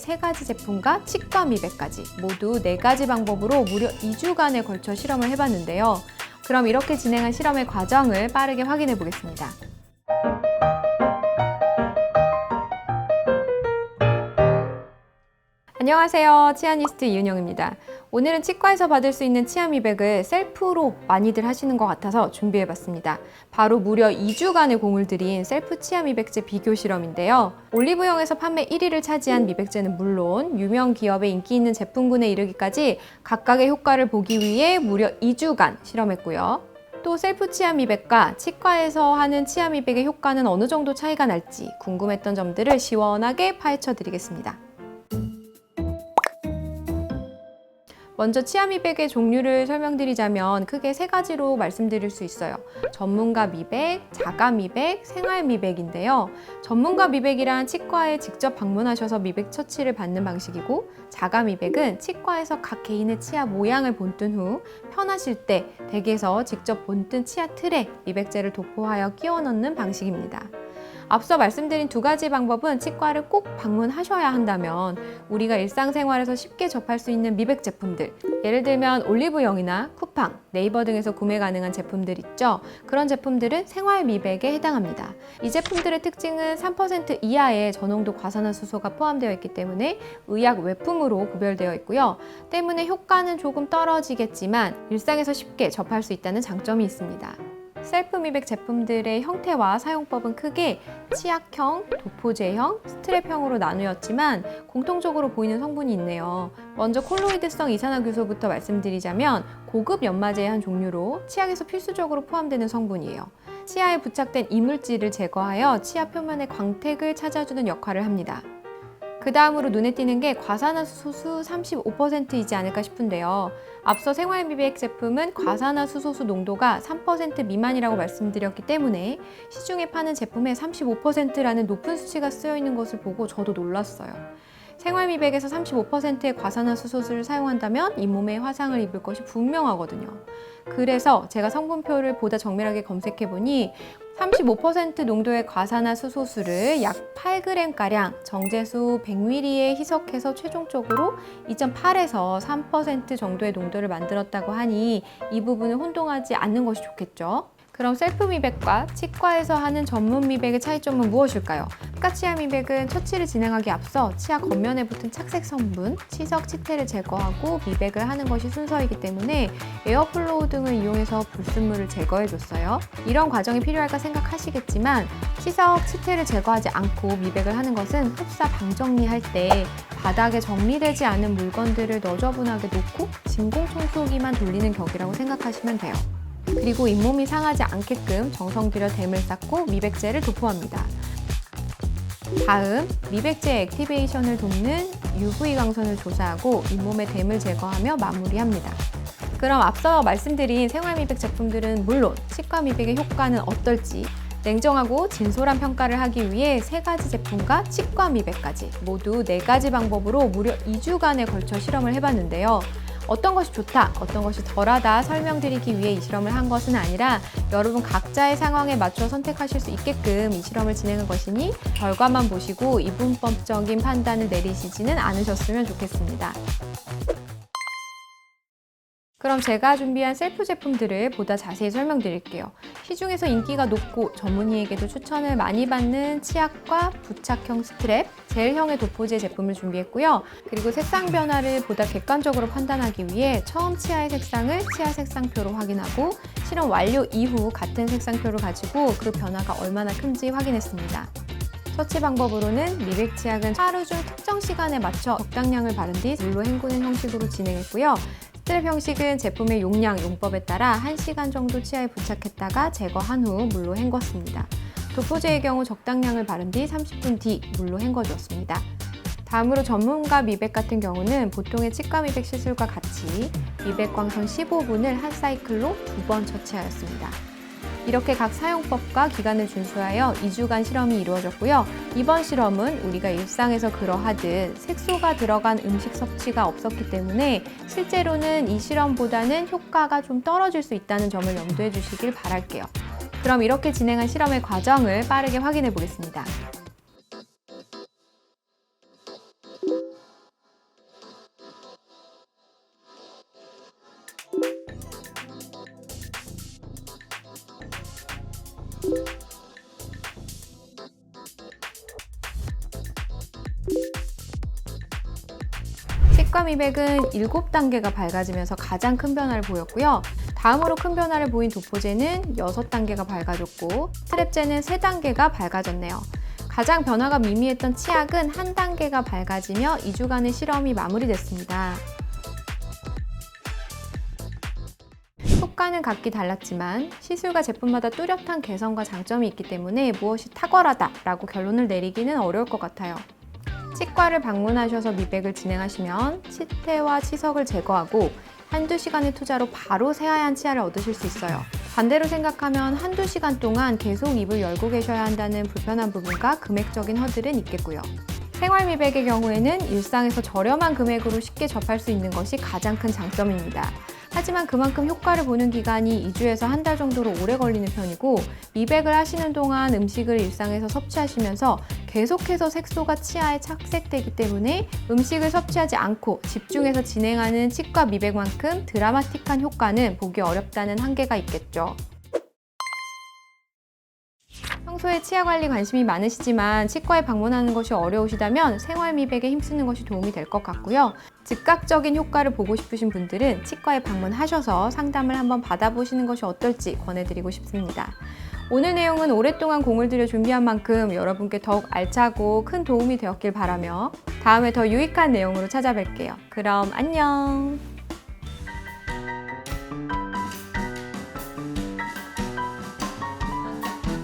세 가지 제품과 치과 미백까지 모두 4가지 방법으로 무려 2주간에 걸쳐 실험을 해봤는데요. 그럼 이렇게 진행한 실험의 과정을 빠르게 확인해 보겠습니다. 안녕하세요. 치아니스트 이은영입니다. 오늘은 치과에서 받을 수 있는 치아 미백을 셀프로 많이들 하시는 것 같아서 준비해봤습니다. 바로 무려 2주간의 공을 들인 셀프 치아 미백제 비교 실험인데요. 올리브영에서 판매 1위를 차지한 미백제는 물론 유명 기업의 인기 있는 제품군에 이르기까지 각각의 효과를 보기 위해 무려 2주간 실험했고요. 또 셀프 치아 미백과 치과에서 하는 치아 미백의 효과는 어느 정도 차이가 날지 궁금했던 점들을 시원하게 파헤쳐 드리겠습니다. 먼저 치아 미백의 종류를 설명드리자면 크게 3가지로 말씀드릴 수 있어요. 전문가 미백, 자가 미백, 생활 미백인데요. 전문가 미백이란 치과에 직접 방문하셔서 미백 처치를 받는 방식이고, 자가 미백은 치과에서 각 개인의 치아 모양을 본뜬 후 편하실 때 댁에서 직접 본뜬 치아 틀에 미백제를 도포하여 끼워 넣는 방식입니다. 앞서 말씀드린 2가지 방법은 치과를 꼭 방문하셔야 한다면 우리가 일상생활에서 쉽게 접할 수 있는 미백 제품들, 예를 들면 올리브영이나 쿠팡, 네이버 등에서 구매 가능한 제품들 있죠. 그런 제품들은 생활 미백에 해당합니다. 이 제품들의 특징은 3% 이하의 저농도 과산화수소가 포함되어 있기 때문에 의약 외품으로 구별되어 있고요. 때문에 효과는 조금 떨어지겠지만 일상에서 쉽게 접할 수 있다는 장점이 있습니다. 셀프 미백 제품들의 형태와 사용법은 크게 치약형, 도포제형, 스트랩형으로 나누었지만 공통적으로 보이는 성분이 있네요. 먼저 콜로이드성 이산화효소부터 말씀드리자면 고급 연마제의 한 종류로 치약에서 필수적으로 포함되는 성분이에요. 치아에 부착된 이물질을 제거하여 치아 표면의 광택을 찾아주는 역할을 합니다. 그 다음으로 눈에 띄는 게 과산화수소수 35%이지 않을까 싶은데요. 앞서 생활미백 제품은 과산화수소수 농도가 3% 미만이라고 말씀드렸기 때문에 시중에 파는 제품에 35%라는 높은 수치가 쓰여 있는 것을 보고 저도 놀랐어요. 생활미백에서 35%의 과산화수소를 사용한다면 잇몸에 화상을 입을 것이 분명하거든요. 그래서 제가 성분표를 보다 정밀하게 검색해보니 35% 농도의 과산화수소수를 약 8g가량 정제수 100ml에 희석해서 최종적으로 2.8에서 3% 정도의 농도를 만들었다고 하니 이 부분을 혼동하지 않는 것이 좋겠죠. 그럼 셀프 미백과 치과에서 하는 전문 미백의 차이점은 무엇일까요? 치아 미백은 처치를 진행하기 앞서 치아 겉면에 붙은 착색 성분, 치석, 치태를 제거하고 미백을 하는 것이 순서이기 때문에 에어플로우 등을 이용해서 불순물을 제거해줬어요. 이런 과정이 필요할까 생각하시겠지만 치석, 치태를 제거하지 않고 미백을 하는 것은 흡사 방정리할 때 바닥에 정리되지 않은 물건들을 너저분하게 놓고 진공청소기만 돌리는 격이라고 생각하시면 돼요. 그리고 잇몸이 상하지 않게끔 정성 들여 댐을 쌓고 미백제를 도포합니다. 다음, 미백제 액티베이션을 돕는 UV 광선을 조사하고 잇몸의 댐을 제거하며 마무리합니다. 그럼 앞서 말씀드린 생활미백 제품들은 물론 치과 미백의 효과는 어떨지 냉정하고 진솔한 평가를 하기 위해 3가지 제품과 치과 미백까지 모두 4가지 방법으로 무려 2주간에 걸쳐 실험을 해봤는데요. 어떤 것이 좋다, 어떤 것이 덜하다 설명드리기 위해 이 실험을 한 것은 아니라 여러분 각자의 상황에 맞춰 선택하실 수 있게끔 이 실험을 진행한 것이니 결과만 보시고 이분법적인 판단을 내리시지는 않으셨으면 좋겠습니다. 그럼 제가 준비한 셀프 제품들을 보다 자세히 설명드릴게요. 시중에서 인기가 높고 전문의에게도 추천을 많이 받는 치약과 부착형 스트랩, 젤형의 도포제 제품을 준비했고요. 그리고 색상 변화를 보다 객관적으로 판단하기 위해 처음 치아의 색상을 치아 색상표로 확인하고 실험 완료 이후 같은 색상표를 가지고 그 변화가 얼마나 큰지 확인했습니다. 처치 방법으로는 미백 치약은 하루 중 특정 시간에 맞춰 적당량을 바른 뒤 물로 헹구는 형식으로 진행했고요. 스트랩 형식은 제품의 용량, 용법에 따라 1시간 정도 치아에 부착했다가 제거한 후 물로 헹궜습니다. 도포제의 경우 적당량을 바른 뒤 30분 뒤 물로 헹궈주었습니다. 다음으로 전문가 미백 같은 경우는 보통의 치과 미백 시술과 같이 미백 광선 15분을 한 사이클로 2번 처치하였습니다. 이렇게 각 사용법과 기간을 준수하여 2주간 실험이 이루어졌고요. 이번 실험은 우리가 일상에서 그러하듯 색소가 들어간 음식 섭취가 없었기 때문에 실제로는 이 실험보다는 효과가 좀 떨어질 수 있다는 점을 염두해 주시길 바랄게요. 그럼 이렇게 진행한 실험의 과정을 빠르게 확인해 보겠습니다. 치과 미백은 7단계가 밝아지면서 가장 큰 변화를 보였고요. 다음으로 큰 변화를 보인 도포제는 6단계가 밝아졌고 스트랩제는 3단계가 밝아졌네요. 가장 변화가 미미했던 치약은 1단계가 밝아지며 2주간의 실험이 마무리됐습니다. 효과는 각기 달랐지만 시술과 제품마다 뚜렷한 개선과 장점이 있기 때문에 무엇이 탁월하다라고 결론을 내리기는 어려울 것 같아요. 치과를 방문하셔서 미백을 진행하시면 치태와 치석을 제거하고 한두 시간의 투자로 바로 새하얀 치아를 얻으실 수 있어요. 반대로 생각하면 한두 시간 동안 계속 입을 열고 계셔야 한다는 불편한 부분과 금액적인 허들은 있겠고요. 생활 미백의 경우에는 일상에서 저렴한 금액으로 쉽게 접할 수 있는 것이 가장 큰 장점입니다. 하지만 그만큼 효과를 보는 기간이 2주에서 한 달 정도로 오래 걸리는 편이고 미백을 하시는 동안 음식을 일상에서 섭취하시면서 계속해서 색소가 치아에 착색되기 때문에 음식을 섭취하지 않고 집중해서 진행하는 치과 미백만큼 드라마틱한 효과는 보기 어렵다는 한계가 있겠죠. 평소에 치아 관리 관심이 많으시지만 치과에 방문하는 것이 어려우시다면 생활 미백에 힘쓰는 것이 도움이 될 것 같고요. 즉각적인 효과를 보고 싶으신 분들은 치과에 방문하셔서 상담을 한번 받아보시는 것이 어떨지 권해드리고 싶습니다. 오늘 내용은 오랫동안 공을 들여 준비한 만큼 여러분께 더욱 알차고 큰 도움이 되었길 바라며 다음에 더 유익한 내용으로 찾아뵐게요. 그럼 안녕!